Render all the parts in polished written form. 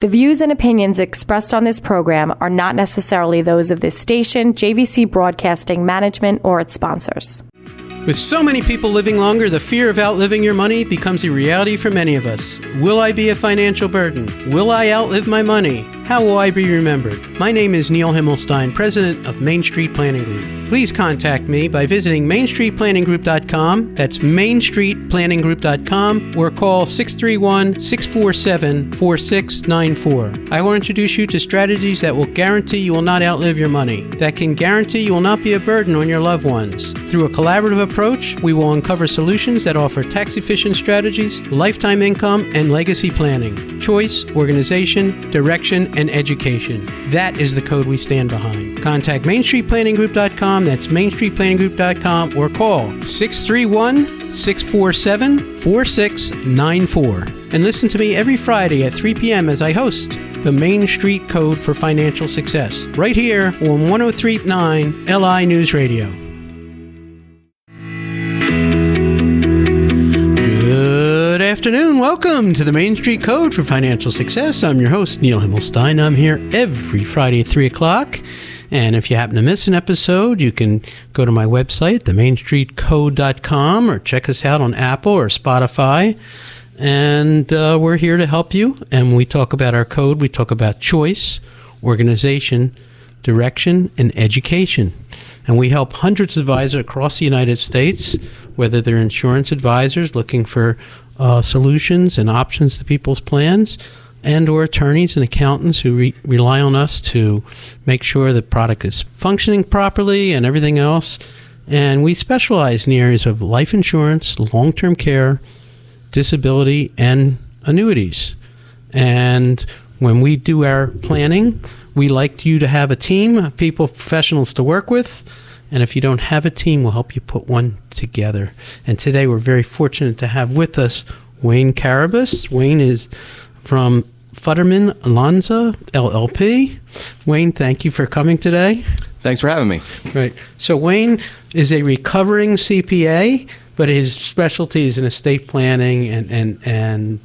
The views and opinions expressed on this program are not necessarily those of this station, JVC Broadcasting Management, or its sponsors. With so many people living longer, the fear of outliving your money becomes a reality for many of us. Will I be a financial burden? Will I outlive my money? How will I be remembered? My name is Neil Himmelstein, president of Main Street Planning Group. Please contact me by visiting mainstreetplanninggroup.com. That's mainstreetplanninggroup.com, or call 631-647-4694. I will introduce you to strategies that will guarantee you will not outlive your money, that can guarantee you will not be a burden on your loved ones. Through a collaborative approach, we will uncover solutions that offer tax-efficient strategies, lifetime income, and legacy planning, choice, organization, direction, and education. That is the code we stand behind. Contact mainstreetplanninggroup.com, that's mainstreetplanninggroup.com, or call 631-647-4694. And listen to me every Friday at 3 p.m. as I host the Main Street Code for Financial Success, right here on 103.9 LI News Radio. Good afternoon. Welcome to the Main Street Code for Financial Success. I'm your host, Neil Himmelstein. I'm here every Friday at 3 o'clock. And if you happen to miss an episode, you can go to my website, themainstreetcode.com, or check us out on Apple or Spotify. And we're here to help you. And when we talk about our code, we talk about choice, organization, direction, and education. And we help hundreds of advisors across the United States, whether they're insurance advisors looking for solutions and options to people's plans, and or attorneys and accountants who rely on us to make sure the product is functioning properly and everything else. And we specialize in the areas of life insurance, long-term care, disability, and annuities. And when we do our planning, we like you to have a team of people, professionals to work with. And if you don't have a team, we'll help you put one together. And today we're very fortunate to have with us Wayne Carrabus. Wayne is from Futterman Lanza, LLP. Wayne, thank you for coming today. Thanks for having me. Right. So Wayne is a recovering CPA, but his specialty is in estate planning and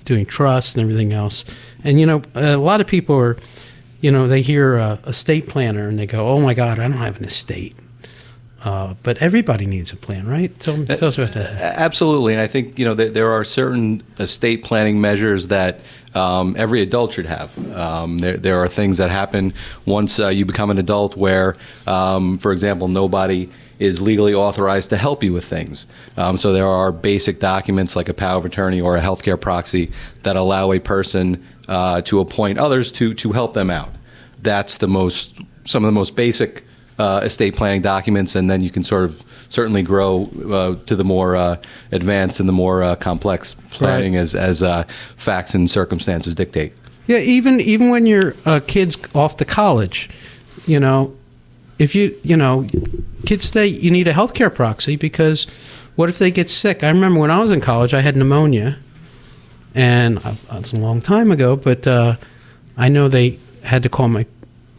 doing trusts and everything else. And, you know, a lot of people are, you know, they hear estate planner and they go, oh, my God, I don't have an estate. But everybody needs a plan, right? Tell us about that. Absolutely. And I think, you know, there are certain estate planning measures that every adult should have. There are things that happen once you become an adult where, for example, nobody is legally authorized to help you with things. So there are basic documents like a power of attorney or a healthcare proxy that allow a person to appoint others to help them out. That's some of the most basic estate planning documents, and then you can sort of certainly grow to the more advanced and the more complex planning as facts and circumstances dictate. Yeah, even when your kid's off to college, you know, if kids say you need a healthcare proxy because what if they get sick? I remember when I was in college, I had pneumonia, and that's a long time ago, but I know they had to call my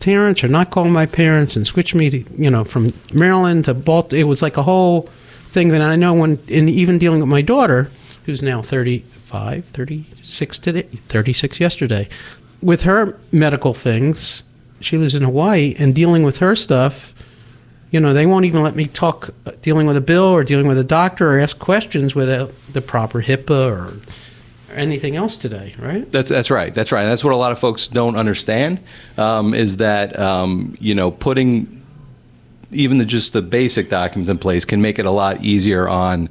parents or not call my parents and switch me to, you know, from Maryland to Baltimore. It was like a whole thing. And I know even dealing with my daughter, who's now 36 yesterday, with her medical things, she lives in Hawaii, and dealing with her stuff, you know, they won't even let me talk dealing with a bill or dealing with a doctor or ask questions without the proper HIPAA or anything else today, right? That's right. And that's what a lot of folks don't understand, is that, you know, putting even just the basic documents in place can make it a lot easier on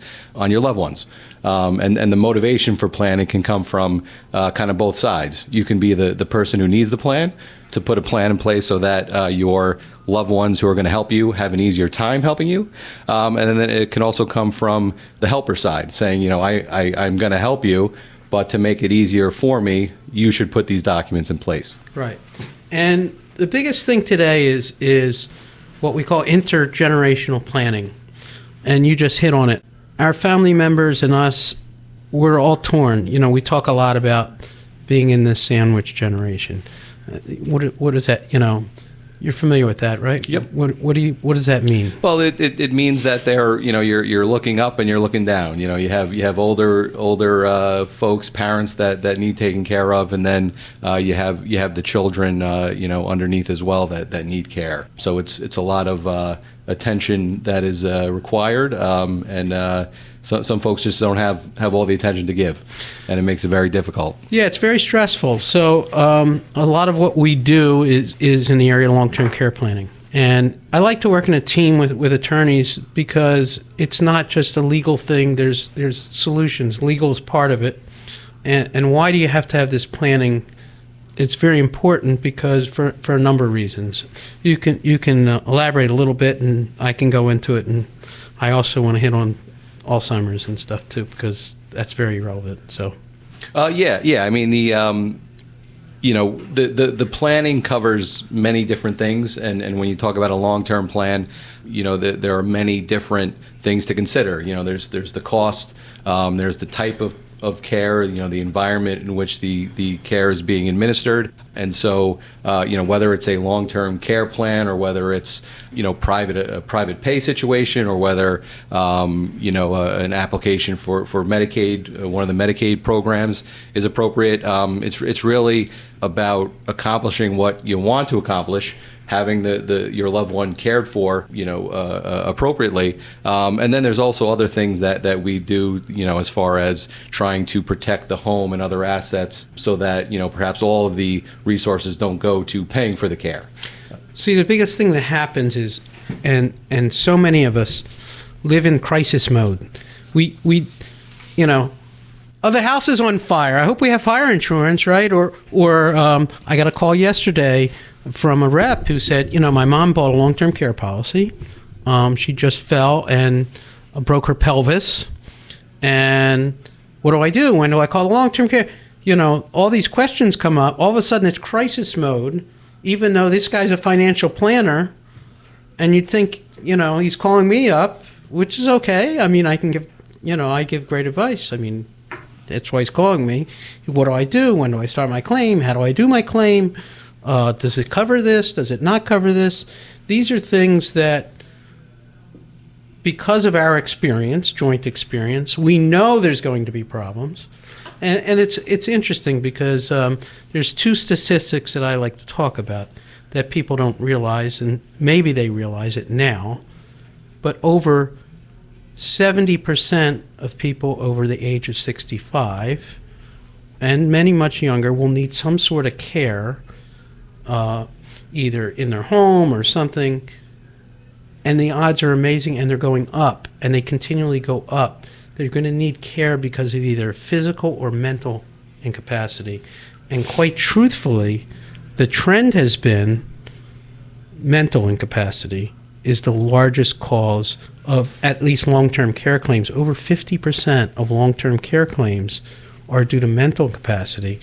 your loved ones. And the motivation for planning can come from kind of both sides. You can be the person who needs the plan to put a plan in place so that your loved ones who are going to help you have an easier time helping you. And then it can also come from the helper side, saying, you know, I'm going to help you, but to make it easier for me, you should put these documents in place. Right. And the biggest thing today is what we call intergenerational planning. And you just hit on it. Our family members and us, we're all torn. You know, we talk a lot about being in this sandwich generation. What is that? You know, You're familiar with that, right? Yep. What does that mean? Well, it means that you're looking up and you're looking down. You have older folks, parents that need taken care of, and then you have the children underneath as well that need care. So it's a lot of attention that is required, and some folks just don't have all the attention to give, and it makes it very difficult. Yeah, it's very stressful. So a lot of what we do is in the area of long-term care planning. And I like to work in a team with attorneys because it's not just a legal thing. There's solutions. Legal is part of it. And why do you have to have this planning? It's very important because for a number of reasons. You can elaborate a little bit, and I can go into it. And I also want to hit on Alzheimer's and stuff too, because that's very relevant. So, yeah. I mean, the planning covers many different things, and when you talk about a long-term plan, there are many different things to consider. There's the cost, there's the type of care, the environment in which the care is being administered. And so, whether it's a long-term care plan or whether it's, a private pay situation, or whether, an application for Medicaid, one of the Medicaid programs is appropriate, it's really about accomplishing what you want to accomplish, having your loved one cared for, appropriately, and then there's also other things that we do, as far as trying to protect the home and other assets, so that perhaps all of the resources don't go to paying for the care. See, the biggest thing that happens is, and so many of us live in crisis mode. We the house is on fire. I hope we have fire insurance, right? Or I got a call yesterday from a rep who said, my mom bought a long-term care policy. She just fell and broke her pelvis. And what do I do? When do I call the long-term care? All these questions come up. All of a sudden, it's crisis mode, even though this guy's a financial planner. And you'd think, he's calling me up, which is okay. I mean, I can give, I give great advice. I mean, that's why he's calling me. What do I do? When do I start my claim? How do I do my claim? Does it cover this? Does it not cover this? These are things that, because of our experience, joint experience, we know there's going to be problems. And it's interesting because there's two statistics that I like to talk about that people don't realize, and maybe they realize it now, but over 70% of people over the age of 65, and many much younger, will need some sort of care, either in their home or something, and the odds are amazing, and they're going up, and they continually go up. They're going to need care because of either physical or mental incapacity. And quite truthfully, the trend has been mental incapacity is the largest cause of at least long-term care claims. Over 50% of long-term care claims are due to mental incapacity.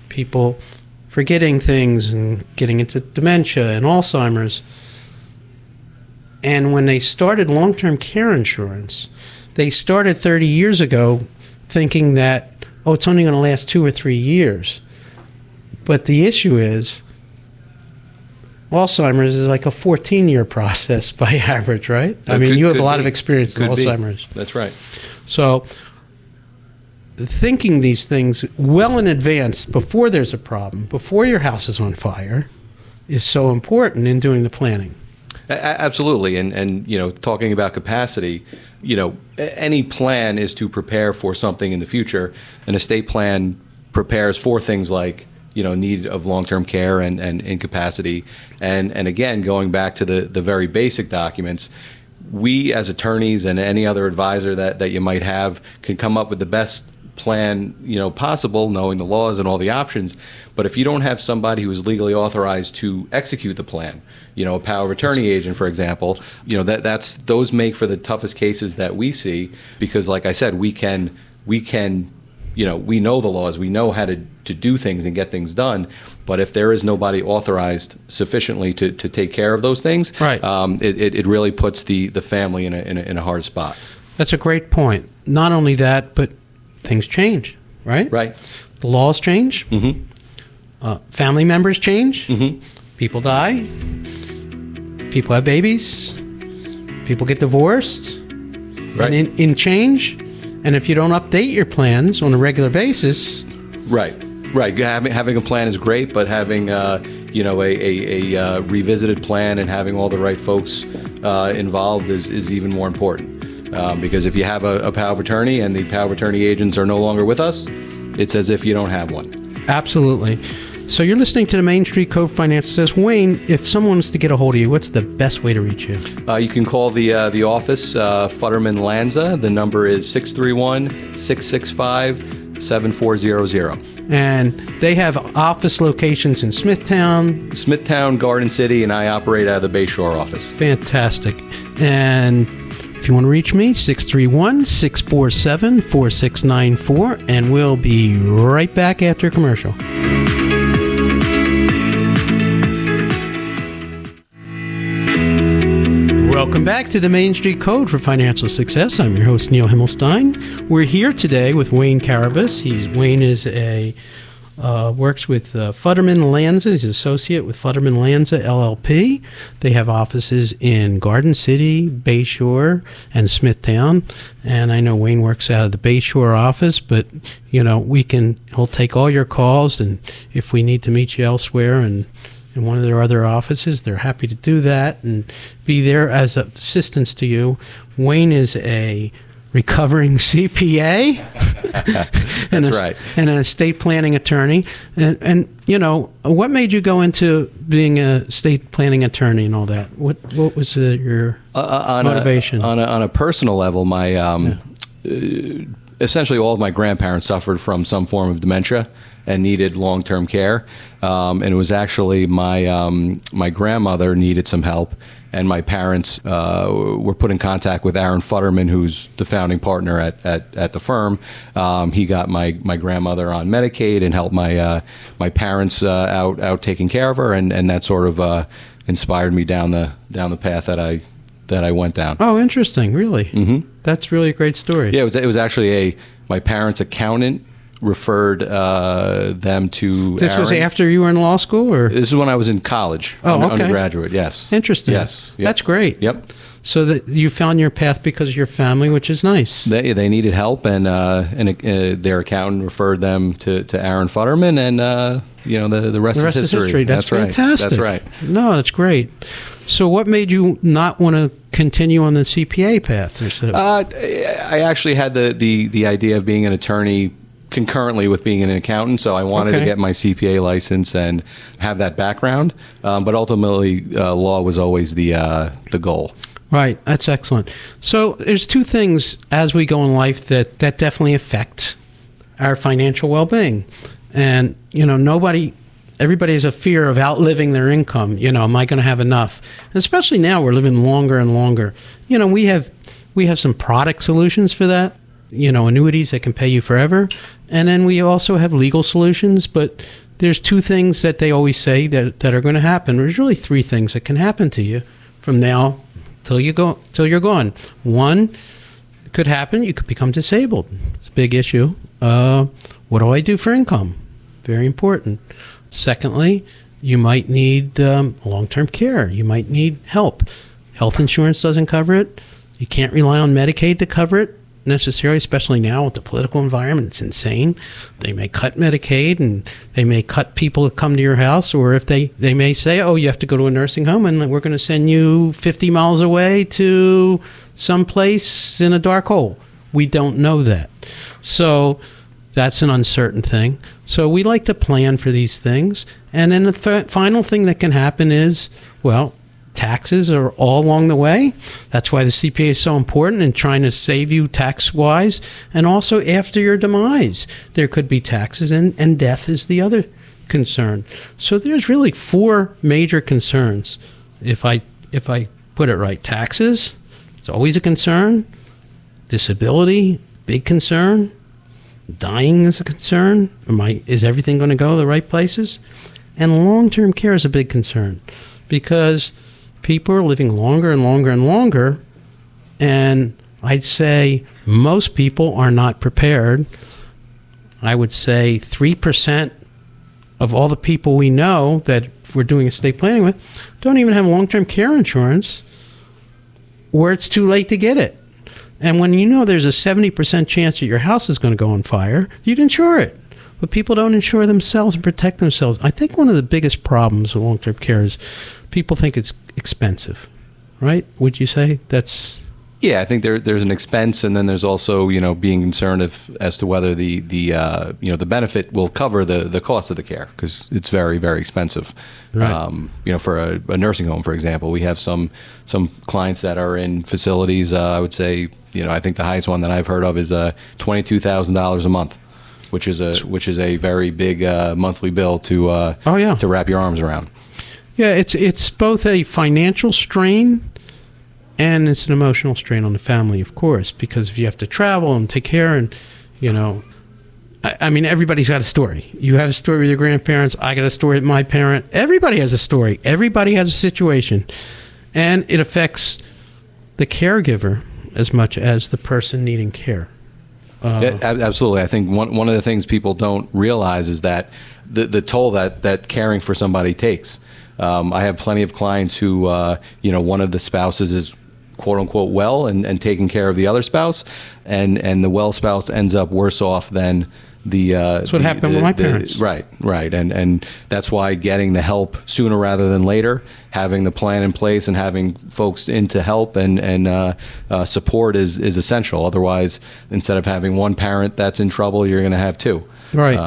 People forgetting things and getting into dementia and Alzheimer's. And when they started long-term care insurance, they started 30 years ago thinking that, it's only going to last 2 or 3 years. But the issue is, Alzheimer's is like a 14-year process by average, right? I mean, you have a lot of experience with Alzheimer's. That's right. So thinking these things well in advance, before there's a problem, before your house is on fire, is so important in doing the planning. Absolutely. And talking about capacity, any plan is to prepare for something in the future. An estate plan prepares for things like, need of long-term care and incapacity. And again, going back to the very basic documents, we as attorneys and any other advisor that you might have can come up with the best plan possible, knowing the laws and all the options. But if you don't have somebody who is legally authorized to execute the plan, a power of attorney agent, for example, those make for the toughest cases that we see, because like I said, we know the laws, we know how to do things and get things done, but if there is nobody authorized sufficiently to take care of those things, right, it really puts the family in a hard spot. That's a great point. Not only that, but things change, right? Right. The laws change. Mm-hmm. Family members change. Mm-hmm. People die. people have babies, people get divorced, Right. and in change. And if you don't update your plans on a regular basis, Right. Having a plan is great, but having a revisited plan and having all the right folks involved is even more important. Because if you have a power of attorney and the power of attorney agents are no longer with us, it's as if you don't have one. absolutely. So you're listening to the Main Street Code Finance. Says, Wayne, if someone wants to get a hold of you, what's the best way to reach you? You can call the office, Futterman Lanza. The number is 631-665-7400. And they have office locations in Smithtown, Garden City, and I operate out of the Bayshore office. Fantastic. And if you want to reach me, 631-647-4694, and we'll be right back after a commercial. Welcome back to the Main Street Code for Financial Success. I'm your host, Neil Himmelstein. We're here today with Wayne Carrabus. Wayne is works with Futterman Lanza. He's an associate with Futterman Lanza, LLP. They have offices in Garden City, Bayshore, and Smithtown. And I know Wayne works out of the Bayshore office, but, he'll take all your calls, and if we need to meet you elsewhere and in one of their other offices, they're happy to do that and be there as assistance to you. Wayne is a recovering CPA and That's right. And an estate planning attorney. And what made you go into being a estate planning attorney and all that? What was your motivation? On a personal level, my essentially all of my grandparents suffered from some form of dementia and needed long-term care. And it was actually my grandmother needed some help, and my parents were put in contact with Aaron Futterman, who's the founding partner at the firm. He got my grandmother on Medicaid and helped my parents out taking care of her, and that sort of inspired me down the path that I went down. Oh, interesting! Really, Mm-hmm. That's really a great story. Yeah, it was actually my parents' accountant referred them to This Aaron. was after you were in law school, or This is when I was in college. Oh, okay. Undergraduate, yes. Interesting. Yes. Yep. That's great. Yep. So that you found your path because of your family, which is nice. They needed help, and their accountant referred them to Aaron Futterman, and the rest is history. That's right. fantastic. That's right. No, that's great. So what made you not want to continue on the CPA path? Or so? I actually had the idea of being an attorney concurrently with being an accountant, so I wanted to get my CPA license and have that background. But ultimately, law was always the goal. Right. That's excellent. So there's two things as we go in life that definitely affect our financial well-being. And, everybody has a fear of outliving their income. Am I going to have enough? And especially now we're living longer and longer. We have some product solutions for that. Annuities that can pay you forever. And then we also have legal solutions, but there's two things that they always say that are going to happen. There's really three things that can happen to you from now till you're gone. One, it could happen, you could become disabled. It's a big issue. What do I do for income? Very important. Secondly, you might need long-term care. You might need help. Health insurance doesn't cover it. You can't rely on Medicaid to cover it necessarily, especially now with the political environment. It's insane. They may cut Medicaid, and they may cut people that come to your house, or if they may say, oh, you have to go to a nursing home, and we're going to send you 50 miles away to someplace in a dark hole. We don't know that. So that's an uncertain thing. So we like to plan for these things. And then the final thing that can happen is, taxes are all along the way. That's why the CPA is so important in trying to save you tax-wise. And also after your demise, there could be taxes, and death is the other concern. So there's really four major concerns. If I put it right, taxes, it's always a concern. Disability, big concern. Dying is a concern. Is everything going to go the right places? And long-term care is a big concern because people are living longer and longer and longer, and I'd say most people are not prepared. I would say 3% of all the people we know that we're doing estate planning with don't even have long-term care insurance, where it's too late to get it. And when you know there's a 70% chance that your house is going to go on fire, you'd insure it. But people don't insure themselves and protect themselves. I think one of the biggest problems with long-term care is people think it's expensive, right? Would you say that's... Yeah, I think there's an expense, and then there's also, being concerned as to whether the benefit will cover the cost of the care, because it's very, very expensive. Right. For a nursing home, for example, we have some clients that are in facilities. I would say, I think the highest one that I've heard of is $22,000 a month, which is a very big monthly bill to wrap your arms around. Yeah, it's both a financial strain. And it's an emotional strain on the family, of course, because if you have to travel and take care and, I mean, everybody's got a story. You have a story with your grandparents. I got a story with my parent. Everybody has a story. Everybody has a situation. And it affects the caregiver as much as the person needing care. Yeah, absolutely. I think one of the things people don't realize is that the toll that caring for somebody takes. I have plenty of clients who, one of the spouses is quote unquote well and taking care of the other spouse, and the well spouse ends up worse off than the that's what happened with my parents. Right, and that's why getting the help sooner rather than later, having the plan in place and having folks in to help and support is essential. Otherwise, instead of having one parent that's in trouble, you're going to have two. Right.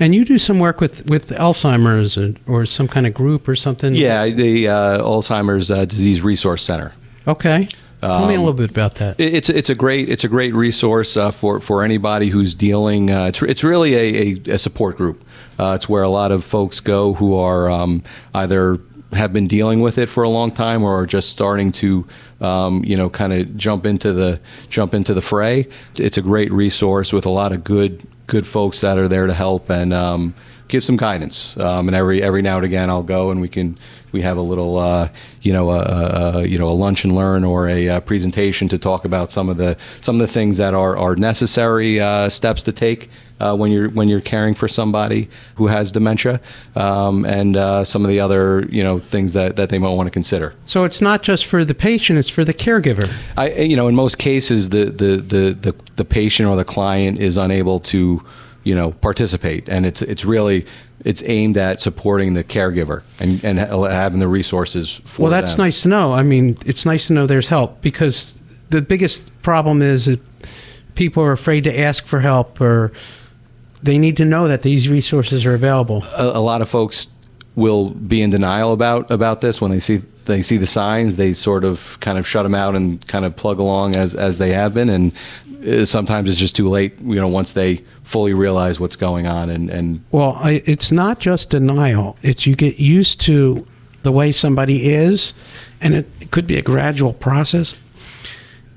And you do some work with Alzheimer's or some kind of group or something? Yeah, the Alzheimer's Disease Resource Center. Okay. Tell me a little bit about that. It's a great resource for anybody who's dealing. It's really a support group. It's where a lot of folks go who are either have been dealing with it for a long time or are just starting to kind of jump into the fray. It's a great resource with a lot of good folks that are there to help and give some guidance. And every now and again I'll go and we have a little a lunch and learn or a presentation to talk about some of the things that are necessary steps to take when you're caring for somebody who has dementia, and some of the other things that they might want to consider. So it's not just for the patient; it's for the caregiver. In most cases, the patient or the client is unable to participate, and it's aimed at supporting the caregiver and having the resources for them. Well, that's nice to know. I mean, it's nice to know there's help, because the biggest problem is that people are afraid to ask for help, or they need to know that these resources are available. A lot of folks will be in denial about this when they see the signs. They sort of kind of shut them out and kind of plug along as they have been, and sometimes it's just too late, once they fully realize what's going on. And well, it's not just denial. It's you get used to the way somebody is, and it could be a gradual process.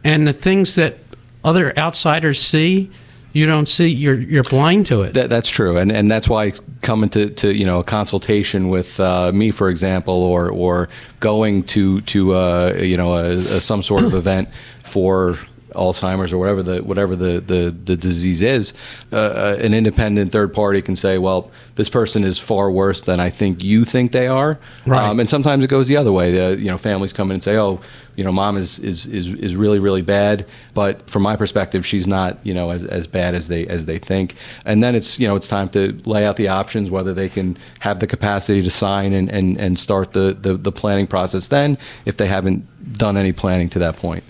And the things that other outsiders see, you don't see. You're blind to it. That's true, and that's why coming to a consultation with me, for example, or going to some sort of event for Alzheimer's or whatever the disease is, an independent third party can say, well, this person is far worse than I think you think they are. Right. And sometimes it goes the other way. Families come in and say, oh, mom is really, really bad, but from my perspective, she's not, as bad as they think. And then it's time to lay out the options, whether they can have the capacity to sign and start the planning process then, if they haven't done any planning to that point.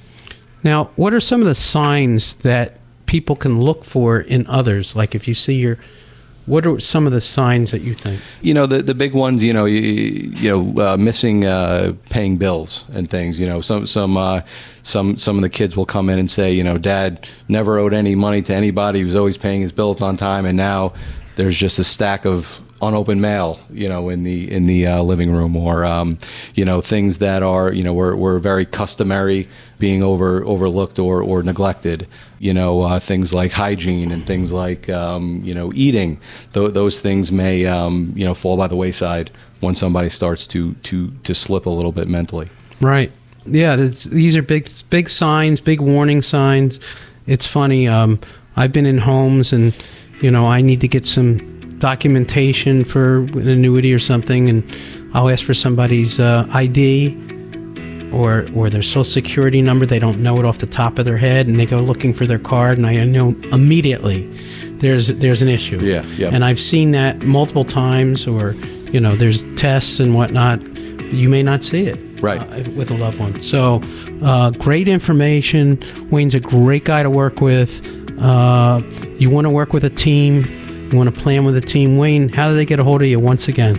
Now, what are some of the signs that people can look for in others? Like if you see what are some of the signs that you think? The big ones, missing paying bills and things. Some of the kids will come in and say, Dad never owed any money to anybody. He was always paying his bills on time, and now there's just a stack of unopened mail, in the living room, or things that are were very customary being overlooked or neglected. Things like hygiene and things like eating. Those things may fall by the wayside when somebody starts to slip a little bit mentally. Right. Yeah. These are big signs, big warning signs. It's funny. I've been in homes and I need to get some documentation for an annuity or something, and I'll ask for somebody's ID or their social security number. They don't know it off the top of their head, and they go looking for their card, and I know immediately there's an issue. Yeah. And I've seen that multiple times, or there's tests and whatnot. You may not see it. Right. With a loved one. So, great information. Wayne's a great guy to work with. You want to work with a team. You want to plan with a team. Wayne, how do they get a hold of you once again?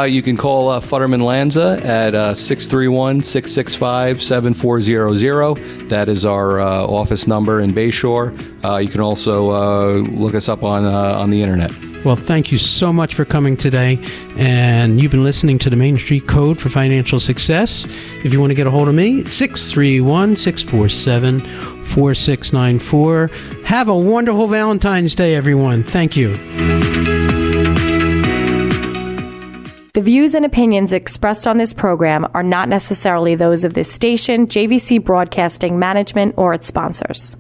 You can call Futterman Lanza at 631-665-7400. That is our office number in Bayshore. You can also look us up on the internet. Well, thank you so much for coming today. And you've been listening to the Main Street Code for Financial Success. If you want to get a hold of me, 631-647-4694. Have a wonderful Valentine's Day, everyone. Thank you. The views and opinions expressed on this program are not necessarily those of this station, JVC Broadcasting Management, or its sponsors.